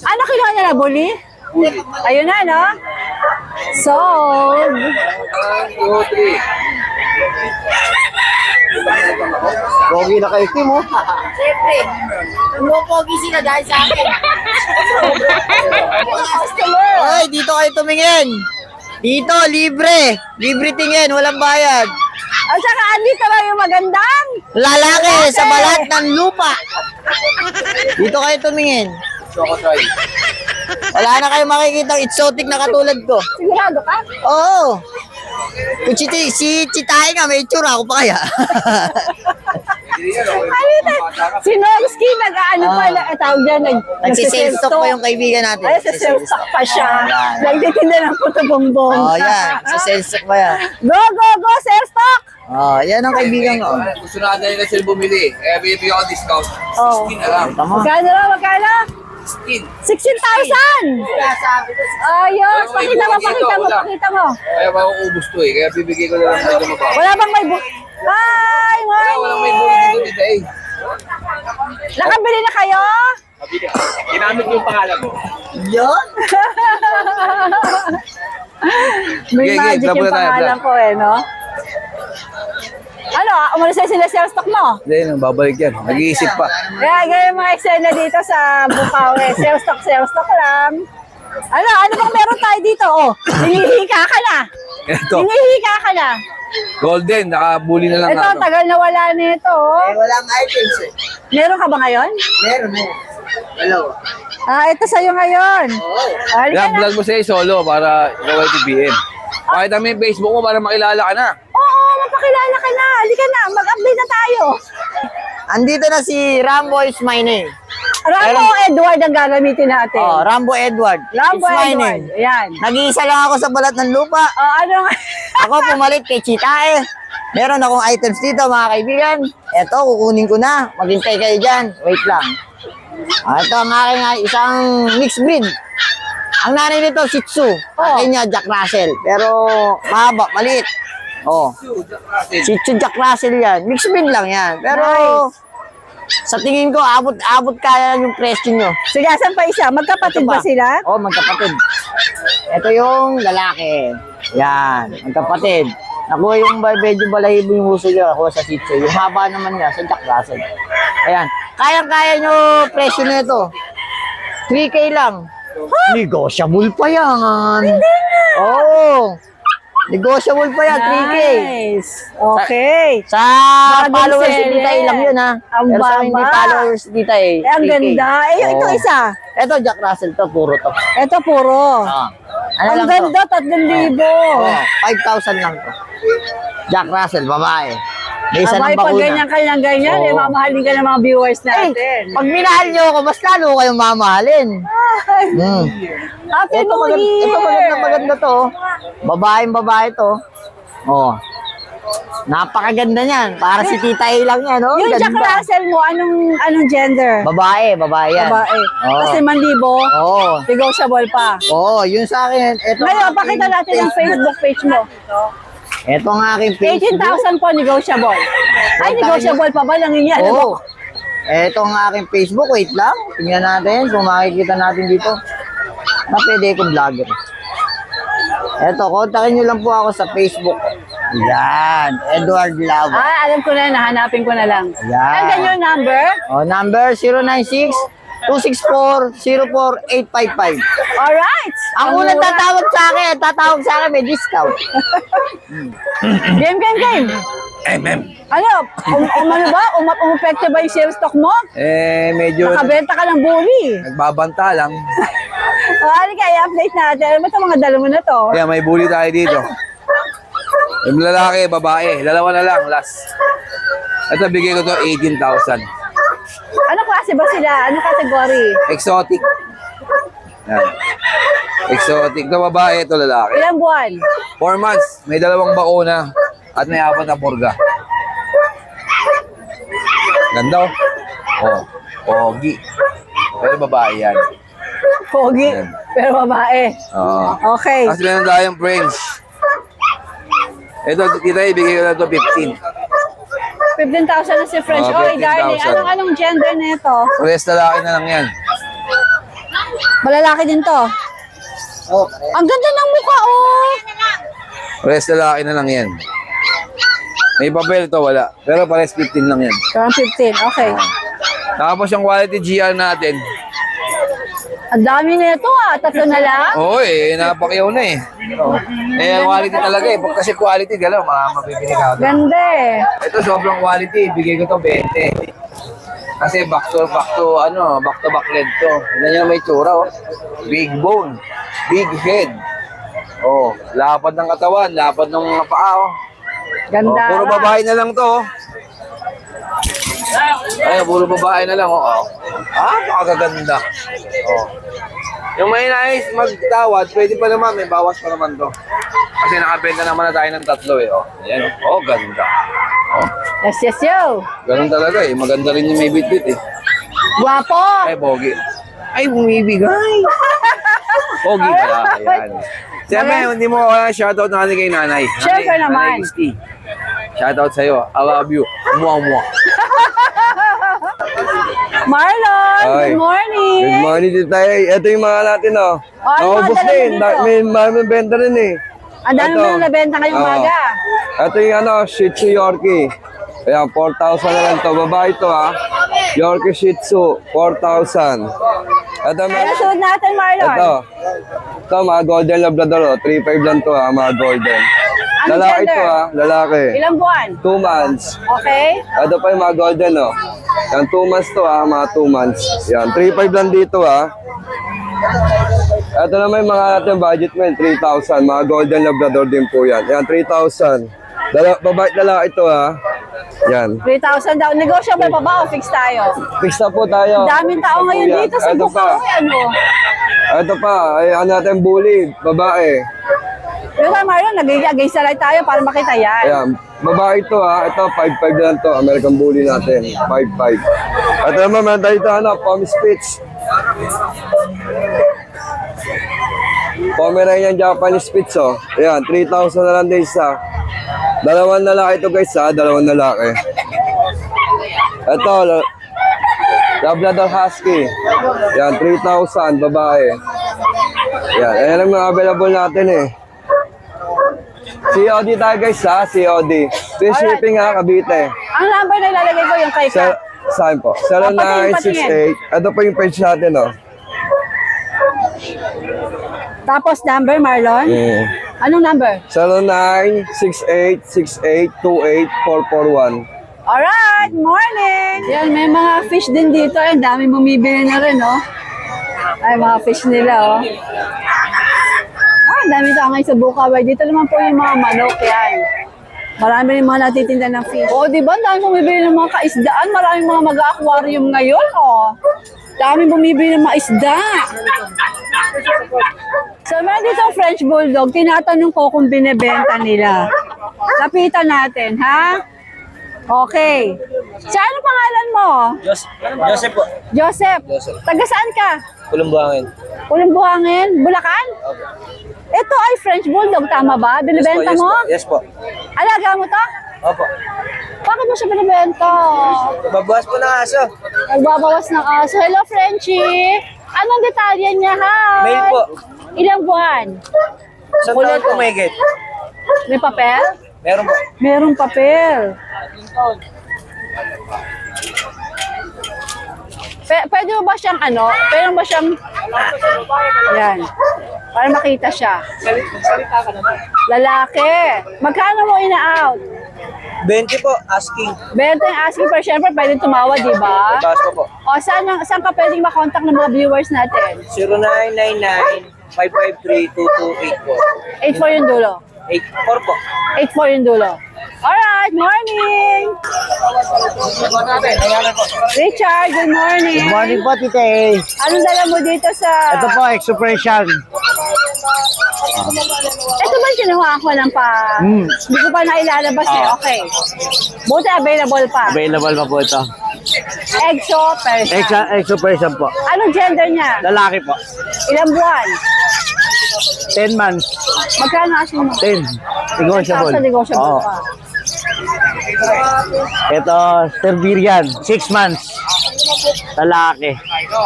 Ano kinuha niya na, buli? Ayun na, no? Sold. 1, 2, 3. Pogi na kayo, Kim, oh. Siyempre. Pogi sila dahil sa akin. Hoy, dito kayo tumingin. Dito, libre. Libre tingin, walang bayad. At saka, andito lang yung magandang. Lalaki sa balat ng lupa. Dito kayo tumingin. Choco try. Wala na kayo makikita exotic na katulad ko. Sigurado ka? Oo. Kung si Chitahe nga, may itsura ako pa kaya. Si Norski, nag-ano pa, tawag dyan, Nagsisales stock pa yung kaibigan natin. Ay, sa sales stock pa siya. Nagtitinda ng puto bongbong. Oh, yan. Sa sales stock pa yan. Go, sales stock! Oh, yan ang kaibigan ko. Gusto na nila sila bumili. Kaya bibigyan ako discount. Oh. 16 na lang. Tama. Magkano? 16. 16,000! Ayos! Pakita mo. Kaya makuubos to eh. Kaya bibigyan ko na lang medyo mababa. Wala bang may Hi! Walang may buli Morning! dito tita eh. Nakabili na kayo? Ginamit yung pangalan mo. Yun? May Sige, magic vlog yung muna tayo, pangalan vlog. ko eh, no? Ano, umalis na sila sales stock mo? Hindi, babalik yan. Nag-iisip pa. Kaya ganyan mga eksena dito sa Bukawi. Sales stock lang. Ano bang meron tayo dito? Oh, hinihika ka na. Ito, Hinihika ka na. golden. Nakabuli na lang Ito, ako. tagal na wala nito. Oh. Walang items eh. Meron ka ba ngayon? Meron eh. Dalawa. Ito sa'yo ngayon. Halika Yan, na. vlog mo sa'yo solo para ikaw ay TBM. Pakita mo yung Facebook mo para makilala ka na. Oo, mapakilala ka na. Halika na, mag-update na tayo. Andito na si Rambo is my name. Rambo Edward ang gagamitin natin. Oh, Rambo Edward. Rambo It's my Edward. name. Ayan. Nag-iisa lang ako sa balat ng lupa. Ano nga? Ako pumalit kay Chitahe. Meron akong items dito mga kaibigan. Eto, kukunin ko na. Maghintay kayo dyan. Wait lang. Ito ang aking isang mixed breed. Ang nanay nito, Shih Tzu. Akin niya, Jack Russell. Pero mahaba, maliit. Oh. Shih Tzu Jack Russell yan. Mixed breed lang yan. Pero, sa tingin ko, abot kaya yung presyo nyo. Sige, asan pa isa? Magkapatid Ito ba pa. sila? Oh, magkapatid. Ito yung lalaki. Yan, magkapatid. Nakuha yung medyo balahibo yung huso niya. Nakuha sa Shih Tzu. Yung haba naman niya sa Jack Russell. Ayan. Kayang-kaya nyo presyo na ito. 3K lang. Negotiable pa yan. Oo. Negotiable pa yan, 3K. Nice. Okay. Sa Bagong followers ni seller. Tita A lang yun ha. Ang Pero sa hindi baba. followers ni Tita A, Eh, ang 3K. ganda. Eh, ito Oo. isa. Ito, Jack Russell to, puro to. Ito puro. Ah. Ano Ang lang ganda, to? 3,000. Oh, 5,000 lang to. Jack Russell, babae. May isa Abay, ng pag bakuna. ganyan, Oo. mamahalin ka ng mga viewers natin. Pag minahal nyo ako, mas lalo kayong mamahalin. Happy Ito, New Year! maganda to. Oh. Babae to. Oh. Napakaganda niyan. Para si Tita A lang yan, oh. Yung Jack Ganda. Russell mo, anong gender? Babae yan. Babae. Oo. Kasi 5,000, Oo. negotiable pa. Oo, yun sa akin. Ito Ngayon, ang pakita aking natin ang Facebook page mo. Ito ang aking Facebook. 18,000 po, negotiable. Ay, negotiable pa ba? Nangingi, ano Oo. Ito ang aking Facebook. Wait lang. Tingnan natin kung makikita natin dito. Na pwede akong vlogger. Ito, kontakin nyo lang po ako sa Facebook. Yan. Edward Lava. Ah, alam ko na, nahanapin ko na lang. Yan. And then your number? O, number 096-264-04855. Alright! Ang unang tatawag sa akin, may discount. Game. Ano? Ano ba? Umapekte ba yung sales stock mo? Medyo Nakabenta ka ng bully. nagbabanta lang. Halika, i-update natin. Ano ba ito mga dala mo na to? Kaya may bully tayo dito. Yung lalaki, babae. Dalawa na lang, last. Ito, bigay ko to 18,000. Ano klase ba sila? Ano category? Exotic. Yan. Exotic. Ito babae, ito lalaki. Ilang buwan? 4 months. May 2 bakuna. At may 4 na purga. Ganda oh. Oh. Pogi. Pero babae yan. Pogi. Pero babae. Oo. Okay. Tapos meron tayong French. Ito, kita ibigay ko na ito 15. 15,000 na si French. Oh, Oy, darling. 15,000. Anong gender na ito? Rest lalaki na lang yan. Malalaki din to. Oh, Ang ganda ng mukha, oh. Rest lalaki na lang yan. May papel to, wala. Pero pares 15 lang yan. Around 15. Okay. Tapos yung quality GR natin. Ang dami na ito, ah. 3 na lang. Oo napakyaw na eh. Quality talaga eh. Kasi quality, galaw, mabibili ka. Ganda eh. Ito sobrang quality, bigay ko to 20. Kasi back to back leg to. Ganyan may tsura oh. Big bone, big head. Oh, lapad ng katawan, lapad ng mga paa oh. Ganda. Oh, puro babae na lang to. Oh. Ay, puro babae na lang oh. Napakaganda. Oh. Yung may nais magtawad, pwede pa naman, may bawas pa naman to. Kasi nakabenta naman na tayo ng 3 eh. Oh, ayan oh. Oh, ganda. Oh. Yes, yo. Ganun talaga eh. Maganda rin yung may bitbit eh. Guwapo. Ay, pogi. Ay, bumibigay. Pogi pala. Ayan. Siyempre, hindi mo shoutout na kay nanay. Siyempre naman. Nanay Christy. Shoutout sa'yo. I love you. Mua. Marlon, Ay. good morning. Good morning dito tayo. Ito yung mga natin, oh. ano Naubos mga dala din. mo dito? May benta rin eh. Ang dami Ito. mo na nabenta ngayong Oo. umaga. Ito yung Shih Tzu Yorkie. Ayan, 4,000 na lang to. Babae to, ha. Yorkie Shih Tzu, 4,000. Ito, Ano sunod natin, Marlon? Ito, mga Golden Labrador, oh. 3,500 lang to, ha, mga Golden. Anong Lalaki gender? to, ha. Lalaki. Ilang buwan? 2 months. Okay. Ito pa yung mga Golden, oh. Yan, 2 months to, ha. Mga 2 months. Yan, 3,500 lang dito, ha. Ito naman yung mga natin budget mo, 3,000. Mga Golden Labrador din po yan. Yan, 3,000. Babae lalaki ito, ha. Yan. 3,000 daw. Negotiable pa ba o fix tayo? Fix na po tayo. Ang daming tao ngayon Yan. dito sa Ito pa. Bukaw. Ano? Ito pa. Ay, ano natin bully. Babae. Pero tayo, Marlon, nag-against na lang tayo para makita yan. Ayan. Babae ito, ha. Ito, 5,500 lang to. American bully natin. 5,500. Ito naman, meron tayo ito, Palm Spitz. Pomeranian Japanese Spitz, oh. Ayan, 3,000 na lang din isa. Dalawang lalaki to guys ha, dalawang lalaki. Ito, Labrador Husky. Yan, 3,000, babae. Yan, ayan ang mga available natin eh. COD tayo guys ha, COD. Free shipping ha, Cavite. Ang number na ilalagay ko yung kay Kat. Saan po? 0968. Ito po yung page natin oh. Tapos number, Marlon? Anong number? 096868284441. Alright, morning! Yan, may mga fish din dito. Ang dami bumibili na rin, oh. Ay, mga fish nila, oh. Ah, ang dami tangay sa Bukaway. Dito naman po yung mga manok, yan. Marami rin mga natitinda ng fish. Oh, di ba? Ang dami bumibili ng mga kaisdaan. Maraming mga mag-aquarium ngayon, oh. Dami bumibili ng mga isda. So, meron dito ang French Bulldog. Tinatanong ko kung binibenta nila. Lapitan natin, ha? Okay. Sa ano pangalan mo? Joseph po. Joseph. Taga saan ka? Kulumbuhangin. Buhangin? Bulacan? Ito ay French Bulldog, tama ba? Binibenta mo? Yes po. Alaga mo to? Opo. Bakit mo siya binibenta? Babawas po ng aso. Nagbabawas ng aso. Hello, Frenchie. Anong detalye niya, ha? Mail po. Ilang buwan? Isang taon po may get. May papel? Meron po. Merong papel. Pwede mo ba siyang ano? Pwede mo ba siyang... Ayan. Para makita siya. Lalaki. Magkano mo ina-out? 20 po, asking. 20 yung asking, pero syempre pwede tumawa, di ba? Taas po po. O, saan ka pwedeng makontak ng mga viewers natin? 0999-553-2284 po. 84 yung dulo. 84 po. 84 yung dulo. Alright, morning! Richard, good morning. Good morning po, Tita A. Anong dala mo dito sa... Ito po, expression. Ito ba kinuha ko ng pa... Hindi ko pa nailalabas eh. Okay. Buti available pa. Available pa po ito. Exo Persian. Expression po. Anong gender niya? Lalaki po. Ilang buwan? 10 months. Magkano asking mo? 10. Negotiable. Sa negotiable Oo. pa. Ito, Siberian. 6 months. Lalaki.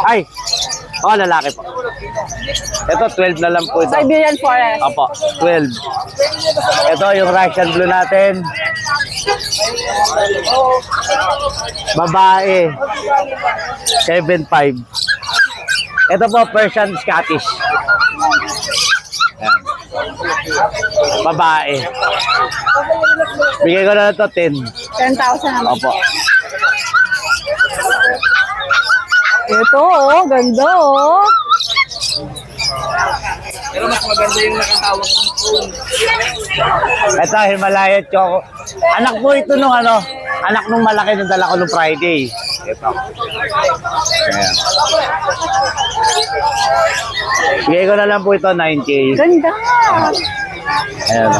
Ay! Oh, lalaki po. Ito, 12 na lang po ito. Siberian Forest. Opo, 12. Ito, yung Russian Blue natin. Babae. 7.5. Ito po, Persian Scottish. Ayan. Babae. Bigay ko na ito 10. 10,000 naman. Opo. Ito, oh. Ganda, oh. Pero mas maganda yung nakatawag ng phone. Ito, Himalayan Choco. Anak po ito nung ano, anak nung malaki nung dala ko nung Friday. Ito. Ayan. Bigay ko na lang po ito 9K. Ganda. Ayan.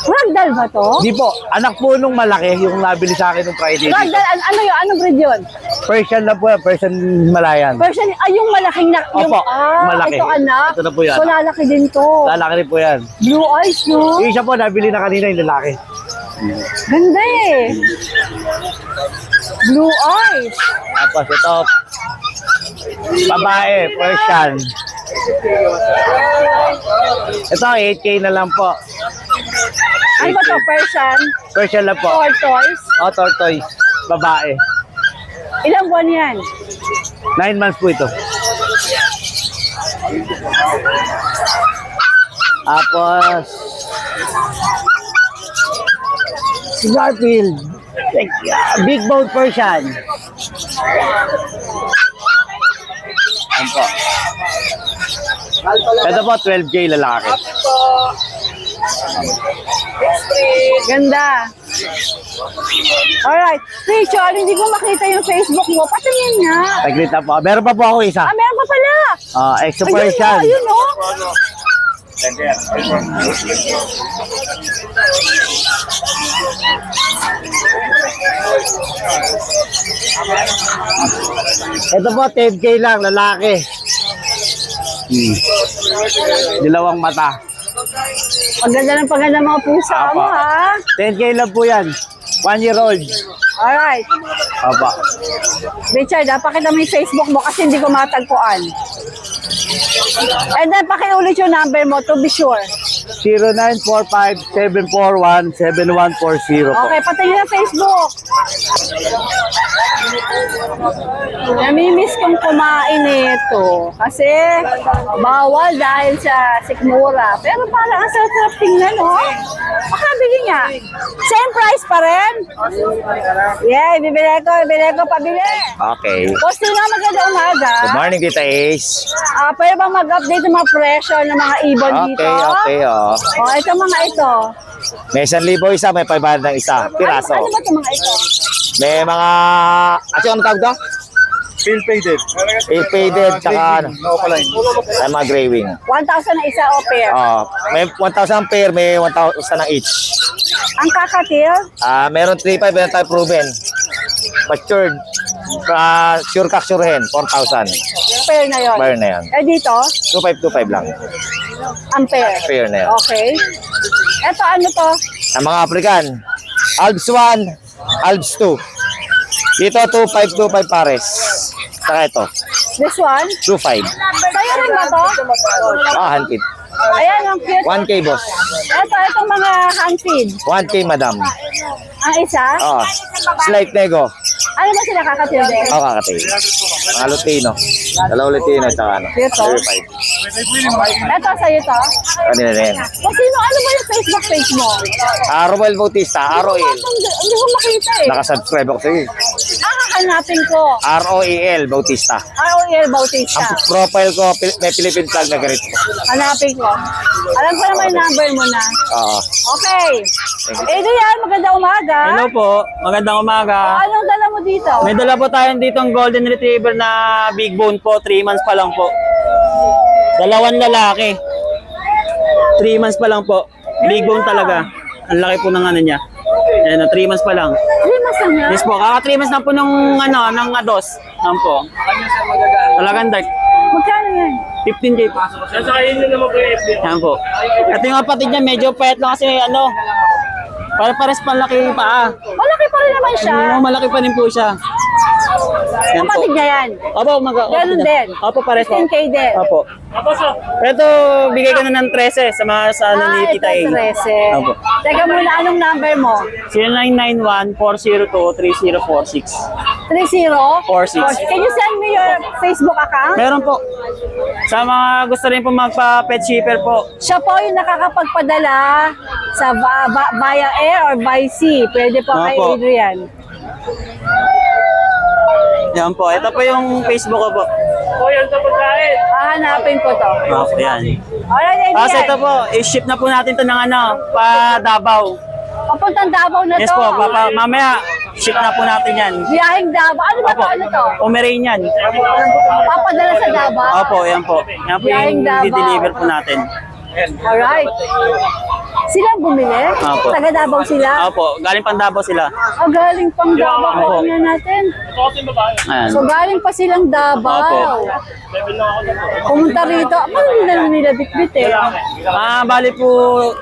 Ragdoll ba to? Di po, anak po nung malaki, yung nabili sa akin nung Friday. Ragdoll, ano yun? Anong breed yun? Persian na po yan, Persian Himalayan. Version, yung malaking na... Yung, Opo, malaki. Ito anak. Ito na po yan. So lalaki din to. Lalaki rin po yan. Blue eyes, no? Yung isa po, nabili na kanina yung lalaki. Ganda eh. Blue eyes. Tapos ito, babae, Persian. Ito, 8K na lang po. Ano ba to? Persian? Persian lang po. Tortoise? O, tortoise. Babae. Ilang buwan yan? 9 months po ito. Tapos, Garfield. Big bone Persian. Ayan po. Ito po, 12K lalaki. Ganda. Alright. Richard, hindi ko makita yung Facebook mo. Patingin nga. Taglit na po. Meron pa po ako isa. Ah, meron pa pala. Exo Ayun, Persian. ayun, no? Ito po, 10K lang, lalaki. Dalawang mata. Paganda mga pusa mo, ha? 10K lang po yan. 1 year old. Alright. Apa. Richard, pakita mo yung Facebook mo kasi hindi ko matagpuan. And then, pakiulit yung number mo to be sure. 0945-741-7140 po. Okay, pati yung Facebook. Namimiss kong kumain nito. Kasi bawal dahil sa sikmura. Pero parang ang sarap tingnan, no? Makabili nga. Same price pa rin. Yeah, bibili ko, pabili. Okay. Boss Tino, magandang umaga. Good morning, Tita Ace. Pwede bang mag-update ng mga presyo ng mga ibon dito? Okay, oh. Ito mga ito. May 1,000 isa, may 500 ng isa. Piraso. Ano ba ito mga ito? May mga... Ano tawag daw? Field faded. Faded, tsaka ano. Ay, mga gray wing. 1,000 na isa o pair. May 1,000 pair, may 1,000 ng each. Ang kakatil, Meron 3,500, meron tayo proven. Matured. Sure kak, sure hen, 4,000. pair na yon. Pair na yan. Eh dito, 2,525 lang. ang pair. Pair na yan. Okay. Ito ano to? Ang mga African, Alps 1, Alps 2. Dito, 2,525 pares. Saka ito, This one? 2,500. Sa'yo rin ba to? Handpid. Ayan, ang cute. 1K, boss. Itong mga hand feed. 1K, madam. Ang isa? Slight nego. Ano ba sila kakatilde? Kakatay. Mga Lutino. Dalaw Lutino, tsaka ano. Dito? 35. Ito, sa'yo to? Kanina na yan. Sino, ano ba yung Facebook page mo? Romel Bautista, ROEL. Hindi ko makita eh. Nakasubscribe ako sa'yo. Hanapin ko. ROEL Bautista. ROL Bautista. Ang profile ko, may Philippine flag na ganito. Hanapin ko. Alam ko naman yung number mo na. Oo. Okay. Adrian, magandang umaga. Hello po, magandang umaga. Anong dala mo dito? May dala po tayo dito ang Golden Retriever na big bone po, 3 months pa lang po. Dalawang lalaki. 3 months pa lang po. Big bone talaga. Ang laki po ng ano niya. Ayan, 3 months pa lang. 3 months lang yan? Yes po, kaka 3 months na po nung ano, ng ados. Yan po. Talagang dark. Magkano yan? 15K po. Yan po. At yung kapatid niya, medyo payat lang kasi ano, pares panlaki pa. Malaki pa rin naman siya. Malaki pa rin po siya. Yan po. Kapatid niya yan. Opo, Ganun din. Opo, pares po. 15K din. Opo. Ito, bigay ko na ng 13 sa mga sa ano ni Tita A. ito 13. Opo. Teka muna, anong number mo? 0991-402-3046. 30? 46. Can you send me your Facebook account? Meron po. Sa mga gusto rin po magpa-pet shipper po. Siya po yung nakakapagpadala sa via air or by sea. Pwede po kay Opo. Adrian. Yan po. Ito po yung Facebook ko po. Hahanapin ko to. Opo, yan. Alright, Adrian. Tapos ito po, i-ship na po natin ito ng ano, pa Davao. Papuntang Davao na Yes to. po, mamaya, ship na po natin yan. Biyaheng Davao. Ano ba to? Opo. Ano to? Pomeranian. Papadala sa Davao? Opo, yan po. Yan po Biyaheng yung Davao. di-deliver po natin. Alright. Sila ang bumili? Opo. Taga Davao sila? Opo, galing pang Davao sila. Galing pang Davao. Opo. Tingnan natin. Ayan. So galing pa silang Davao. Pumunta rito. Paano nila nila bitbit eh? Bali po,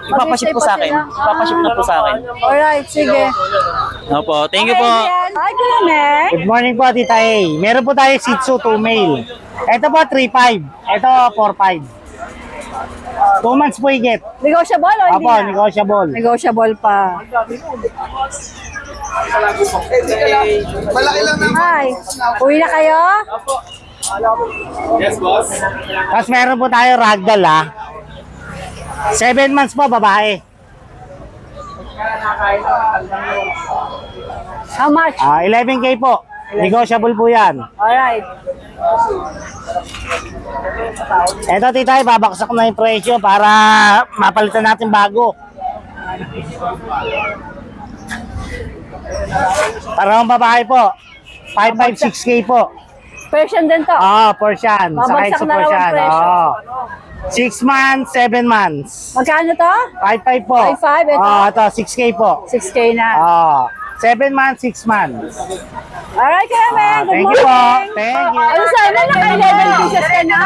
ipapaship po sa akin. Ipapaship na po sa akin. Alright, sige. Opo, thank you po. Hi, Kuya Meg. Good morning po, Tita A. Meron po tayo Shih Tzu 2 male. Ito po 3.5. Ito 4.5. 2 months po higit. Negotiable o hindi Opo, na? negotiable. Negotiable pa. Hi. Uwi na kayo? Tapos meron po tayo ragdoll 7 months po, babae. How much? 11K po. Negotiable po yan. Alright. Ito, Tita A, babaksak na yung presyo para mapalitan natin bago. Para ang babae po. 5.5, 6K po. Persian din to. Persian. Babagsak Sakay sa na raw ang Persian. presyo. 6 months, 7 months. Magkano to? 5.5 po. 5.5, ito? Ito, 6K po. 6K na. 7 months, 6 months. Alright, Kuya Meg. Good Thank you po. morning. Thank you. Ano sa'yo? Ano na kay 11 pieces ka na?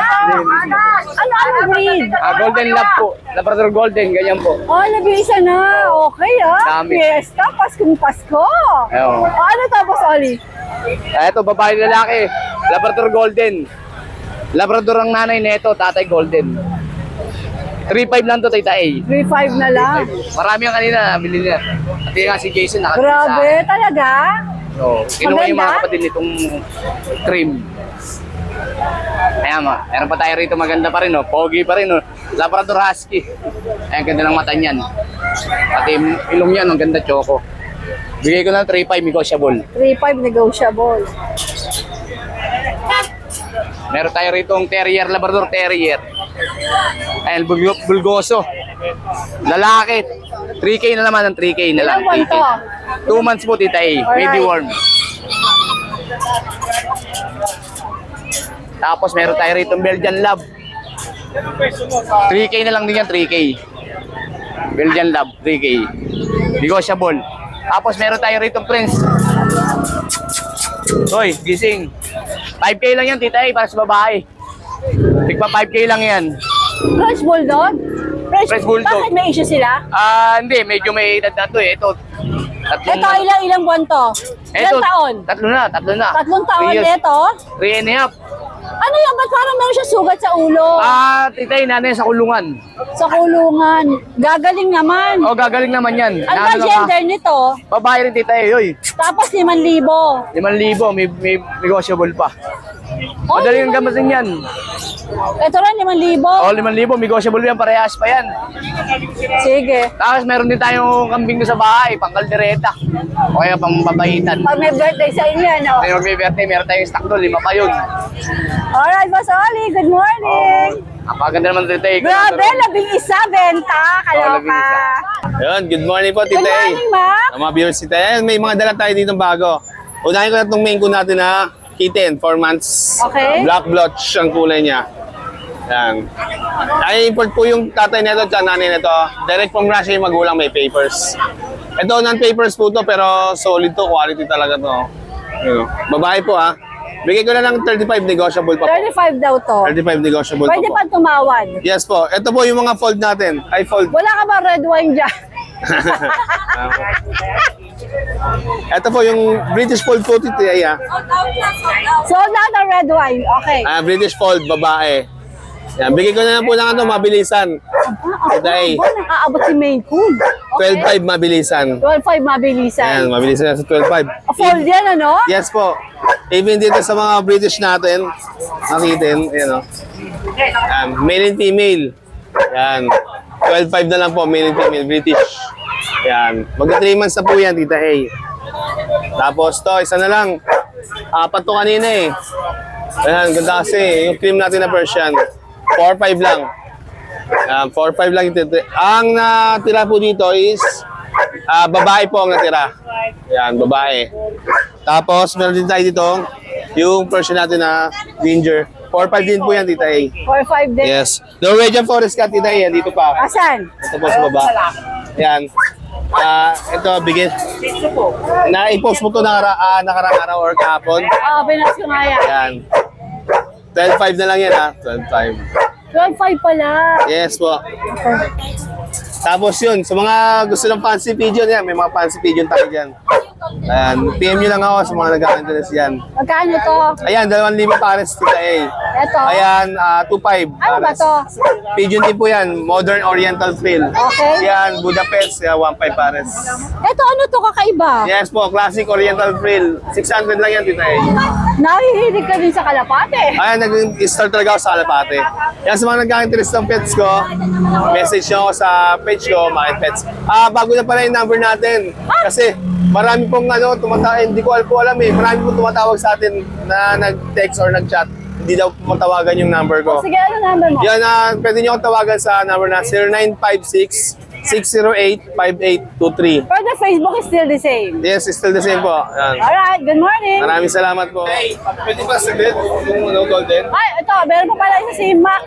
Ano breed? Golden Lab po. Labrador Golden, ganyan po. Oh, nag-iisa na. Okay, Dami. Fiesta, Paskong Pasko. Ayun. Ano tapos, Oli? Ito, babae lalaki. Labrador Golden. Labrador ang nanay nito, tatay Golden. 3.5 lang to, Tita A. 3.5 na lang. Marami ang kanina, nabili nila. At yun nga si Jason, nakabili Grabe, talaga? So, kinuha yung mga Maganda? kapatid nitong cream. Ayan ma, meron pa tayo rito maganda pa rin, oh. Pogi pa rin, oh. Labrador Husky. Ayan, ganda ng mata niyan. Pati yung ilong niyan, ang ganda choco. Bigay ko ng 3.5 negotiable. 3.5 negotiable. Meron tayo rito ang Terrier, Labrador Terrier. Ayan, bulgoso. Lalaki. 3K na naman, ang 3K na lang. Ilang buwan 3K. to? 2 months po, Tita A. Baby Alright. worm. Tapos meron tayo rito ang Belgian Lab. 3K na lang din yan, 3K. Belgian Lab, 3K. Negotiable. Tapos meron tayo rito ang Prince. Hoy, gising. 5K lang yan, Tita A, para sa babae. Tigpa 5K lang yan. French Bulldog? French Bulldog. Bakit may issue sila? Hindi, medyo may edad na to eh. Ito, Ilang buwan to? Ilang taon? Tatlo na. 3 taon 3 years. nito? 3 and a half. Ano yan? Ba't parang meron siya sugat sa ulo? Tita A, nanay sa kulungan. Sa kulungan. Gagaling naman. O, gagaling naman yan. Ano ba Naano gender nito? Babae rin, Tita A, yoy. Tapos 5,000. 5,000, may negotiable pa. Oh, Madaling ang gamasin yan. Ito rin, 5,000. O, 5,000, negotiable yan, parehas pa yan. Sige. Tapos meron din tayong kambing doon sa bahay, pang kaldereta. O kaya pang babaitan. Pag may birthday sa inyo, ano? Kaya mag-birthday, meron tayong stock doon, 5 pa yun. Alright, Boss Oli. Good morning. Napaganda naman, Tita A. Grabe, 11 benta. Kaloka. Ayun, good morning po, Good Tita A. morning, ma'am. Mga viewers, Tita A. May mga dala tayo dito bago. Unahin ko na itong main ko natin na kitten, 4 months. Okay. Black blotch ang kulay niya. Yan. Ay, import po yung tatay nito at nanay nito. Direct from Russia yung magulang, may papers. Ito, non-papers po to, pero solid to, quality talaga to. Yun. Babae po ha. Bigay ko na ng 35 negotiable pa po. 35 daw to. 35 negotiable Pwede pa pa tumawad. Yes po. Ito po yung mga fold natin. Ay, fold. Wala ka ba red wine dyan? Ito po yung British Fold po, Tita A. Ha? Sold out ang red wine. Okay. British Fold, babae. Yan, bigay ko na lang po ng mabilisan. Tita A. Nakaabot si Maine Coon. 12.5 mabilisan. 12.5 mabilisan. Yan, mabilisan yan sa 12.5. Fold yan, ano? Yes po. Even dito sa mga British natin, nakitin, yan o. Male and female. Yan. 12.5 na lang po, male and female, British. Yan. Magka 3 months na po yan, Tita A. Tapos to, isa na lang. 4 to kanina eh. Ayan, ganda kasi. Yung cream natin na Persian. 4.5 lang. 4.5 lang yung titira. Ang natira po dito is babae po ang natira. Yan, babae. Tapos meron din tayo dito yung Persian natin na ginger. 4.5 din po yan, Tita A. 4.5 din. Yes. Norwegian Forest Cat, Tita A. Dito pa. Asan? Ito po sa baba. Yan. Ito, bigyan. Na-post mo ito nakarang araw or kahapon. Pinas ko nga yan. Yan. 12.5 na lang yan ha. 12.5. 12.5 pala. Yes po. Tapos yun, sa mga gusto ng fancy pigeon yan, may mga fancy pigeon tayo dyan. Ayan, PM nyo lang ako sa mga nag-interest yan. Magkano to? Ayan, 2,000 pares, Tita A. Ito. Ayan, 2,500 Ano ba pares. to? Pigeon din po yan, Modern Oriental Frill. Okay. Yan, Budapest, 1,500 pares. Ito, ano to kakaiba? Yes po, Classic Oriental Frill. 600 lang yan, Tita A. Nahihilig ka din sa kalapate. Ayan, nag-start talaga ako sa Alapate. Yan, sa mga nagkaka-interest ng pets ko, message nyo ako sa page ko, Market Pets. Bago na pala yung number natin. Kasi marami pong hindi ko alam eh. Marami pong tumatawag sa atin na nag-text or nag-chat. Hindi daw matawagan yung number ko. Sige, ano number mo? Yan, pwede nyo akong tawagan sa number na 0956-608-5823. Or the Facebook is still the same. Yes, it's still the same po. Yan. Alright, good morning. Maraming salamat po. Pwede ba saglit yung golden? Ay, ito. meron pa pala isa si Mac.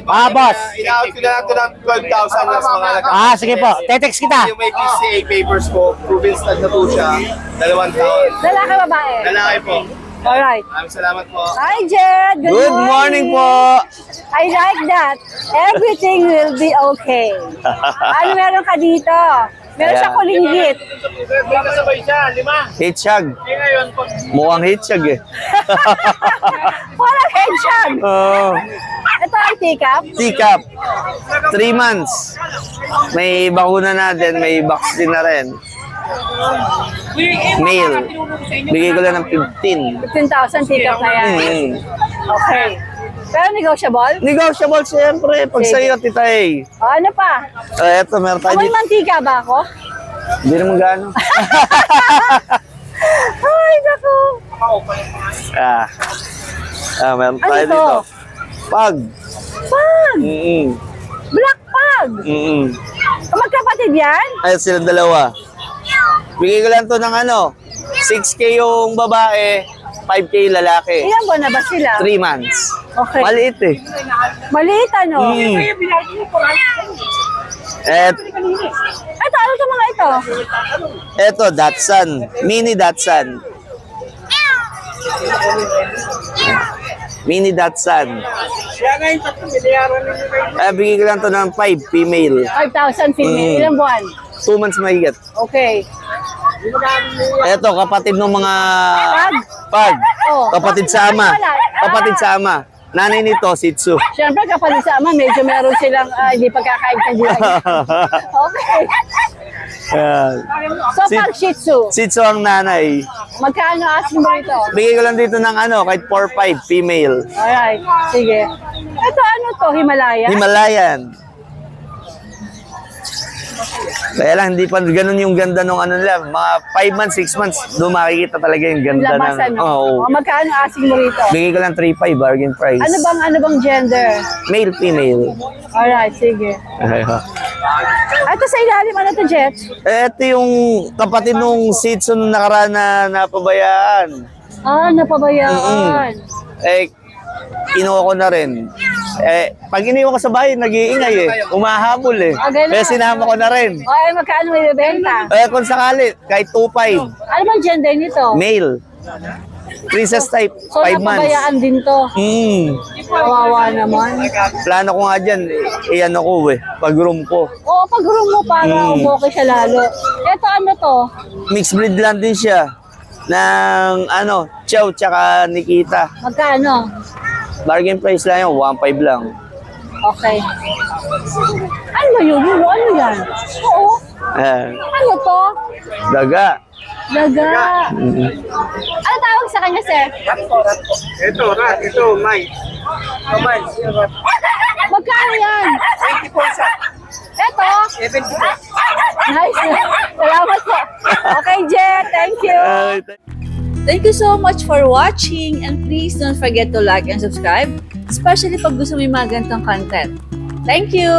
Ah, boss. In-out ko na lang ito ng 12,000 na sa mga Ah, sige po. Tetext kita. Yung may PCA papers ko, proven stud na po siya, 2 taon. Lalaki, babae. Lalaki po. Alright. Maraming salamat po. Hi, Jed. Good morning po. I like that. Everything will be okay. Ano meron ka dito? Meron siya kulinggit. Hitchag. Mukhang hitchag eh. Parang hedgehog. Oo. Ito ang teacup. Teacup. 3 months. May bakuna na din, may vaccine na rin. Male. Bigay ko lang ng 15. 15,000 teacup na yan. Okay. Pero negotiable? Negotiable siyempre. Pag Sige. sa'yo, tita eh. O, ano pa? Eto, meron tayo Amoy dito. mantika ba ako? Hindi naman gaano. Ay, naku. Meron Ano tayo to? dito. Pag. Pag! Mm-mm. Black pag! Mm-mm. Magkapatid yan? Ayun silang dalawa. Bigay ko lang to ng 6K yung babae, 5K yung lalaki. Ilan buwan na ba sila? 3 months. Okay. Maliit eh. Maliit ano? Ito, ano itong mga ito? Eto, Datsun. Mini Datsun. Mini Datsun. Bigay ko lang to ng 5, female. 5,000 female. Mm. Ilang buwan? 2 months mahigit. Okay. Eto, kapatid ng mga... Pag? Pag. Oh. Kapatid sa ama. Wala. Kapatid sa ama. Nanay nito, Shih Tzu. Siyempre, kapatid sa ama, medyo meron silang hindi pagkakaintindihan. Okay. Ayan. So, pag Shih Tzu, Shih Tzu ang nanay. magkano asking mo ito? Bigay ko lang dito ng kahit 4-5, female. Alright, sige. Ito ano to, Himalaya? Himalayan. Kaya lang, hindi pa ganun yung ganda ng nila. Mga 5 months, 6 months, doon makikita talaga yung ganda Labasan, ng... no? Oo. Magkano asking mo rito? Bigay ko lang 3-5, bargain price. Ano bang gender? Male, female. Alright, sige. Ito sa ilalim, ano to, Jet? Ito yung kapatid nung Shih Tzu nung nakaraan na napabayaan. Ah, napabayaan. Kinuha ko na rin. Pag iniwan ko sa bahay, nag-iingay eh. Umahabol eh. Ah, ganun. Kaya sinama ko na rin. O, magkano may bibenta? Kung sakali, kahit 2-5, Ano bang gender nito? male. Princess type, So, 5 months. napabayaan din to. Kawawa naman. Plano ko nga dyan, iyan ako pag-room ko. Oo, pag room mo para umokay siya lalo. Ito ano to? Mixed breed lang din siya. Ng Chow tsaka Nikita. Magkano? Bargain price lang yun, 1.5 lang. Okay. Ano ba yun? Ano yan? Oo. Ano to? Daga. Daga. Ano tawag sa kanya, sir? Ito, Mike. Magkano yan? 20%. Ito? 70%. Nice. Salamat po. Okay, Jet. Thank you. Thank you so much for watching and please don't forget to like and subscribe, especially pag gusto mo yung mga ganitong content. Thank you!